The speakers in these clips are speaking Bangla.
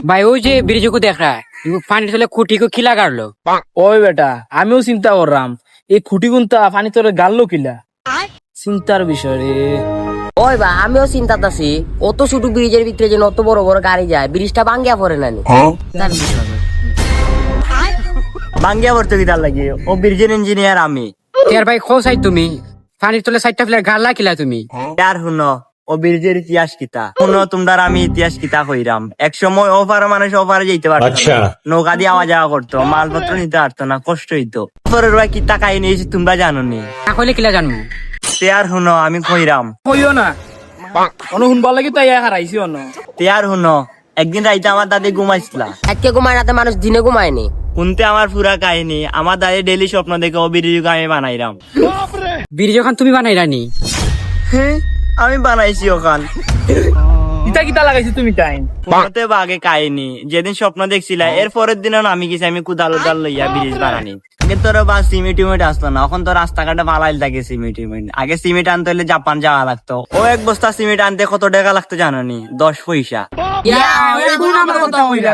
ভাই ওই যে ব্রিজ को देख रहा है पानी तले खुटी को खिला कर लो। ওই বেটা আমিও চিন্তা করলাম এই খুঁটি গুনতা পানি তোরে গাললো কিলা চিন্তার বিষয় রে। ওই বা আমিও চিন্তাত আছি অত ছোট ব্রিজের ভিতরে যে অত বড় বড় গাড়ি যায় ব্রিজটা ভাঙ্গিয়া পড়ে নানি ভাঙ্গিয়া পড়তে কি তার লাগে? ও ব্রিজের ইঞ্জিনিয়ার আমি। यार भाई खो साइड তুমি পানি তলে সাইডটা ফেলে গালা কিলা তুমি। আর শুনো ও ব্রিজের ইতিহাস কিতা শুনো তোমরা আমি ইতিহাস কিতা কইরাম। এক সময় ওপারে মানুষ ওপারে যেতে পারতো না, নৌকা দিয়ে আওয়া যাওয়া করতো, মালপত্র নিতে পারতো না, কষ্ট হইতো। ওপরের ভাই কিতা কাহিনী হয়েছে তোমরা জানো নি? না কইলে কিলা জানমু। তেয়ার শুনো আমি কইরাম। কইও না অন শুনবার লাগি তাই হারাইছি অন। তেয়ার শুনো একদিন রাইতে আমার দাদি ঘুমাইছিলা। আজকে ঘুমায় রাতে মানুষ দিনে ঘুমায়নি। শুনতে আমার পুরা কাহিনী। আমার দাদি ডেলি স্বপ্ন দেখে ও ব্রিজকে আমি বানাইরাম। ব্রিজ যখন তুমি বানাইরানি হ্যাঁ আমি বানাইছি ওখান। ইটা কিতা লাগাইছি তুমি টাইম মতে বাগে কাহিনী যেদিন স্বপ্ন দেখছিলা এর পরের দিন আমি গেছি আমি কুদাল উদাল লইয়া ব্রিজ বানানি। আগে তোর বা সিমেন্ট টিমেন্ট আসতো না, এখন তো রাস্তাঘাটে বালাইল থাকে সিমেন্ট টিমেন্ট। আগে সিমেন্ট আনতে হলে জাপান যাওয়া লাগতো। ও এক বস্তা সিমেন্ট আনতে কত টাকা লাগতো জানো নি? 10 পয়সা।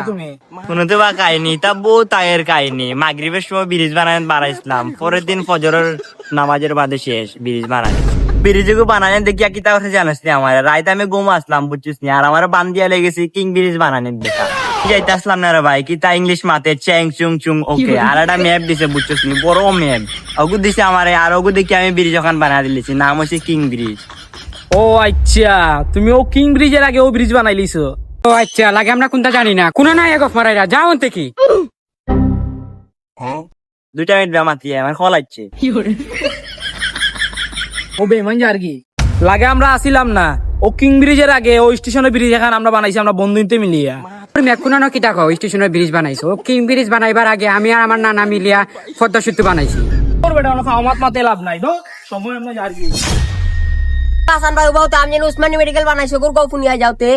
তুমি শুনতে বা কাহিনী তা বউ তাইয়ের কাহিনী। মাগরিবের সময় ব্রিজ বানাইছিলাম, পরের দিন ফজরের নামাজের বাদে শেষ ব্রিজ বানানি। ব্রিজকে বানানি দেখিয়া কিতা কথা জানাস নি? আমার রাইতে আমি ঘুম আসলাম বুঝছিস নি, আর আমার বান্দিয়া লেগেছি কিং ব্রিজ বানানির দেখা। যাইতে আসলাম না রে ভাই কিতা ইংলিশ মাতে চ্যাং চুং চুং ওকে। আর একটা ম্যাপ দিছে বুঝছিস নি, বড় ম্যাপ ওগু দিছে আমারে। আর ওগু দেখি আমি ব্রিজ ওখান বানাই দিলেছি, নাম হচ্ছে কিং ব্রিজ। ও আচ্ছা তুমি ও কিং ব্রিজের আগে ও ব্রিজ বানাই লিছো। ও আচ্ছা লাগে আমরা কোনটা জানি না কোন না এক মারাইরা যাও অন্তে কি 2 মিনিট ব্যামাতি আমার কল আসছে। ও বেমান যার কি লাগে আমরা আসিলাম না ও কিং ব্রিজের আগে ও স্টেশনের ব্রিজ এখন আমরা বানাইছি আমরা বন্ধুতে মিলিয়া। তুমি এখনো কিটা কও স্টেশনের ব্রিজ বানাইছো কিং ব্রিজ বানাইবার আগে আমি আর আমার নানা মিলিয়া পদ্মা সেতু বানাইছি। ওর বেটা অনেক আমার মাতে লাভ নাই তো সময় আমরা যার কি হাসান ভাই বাবু তো আমি উসমানী মেডিকেল বানাইছো গুরগাঁও ফুনিয়া যাওতে।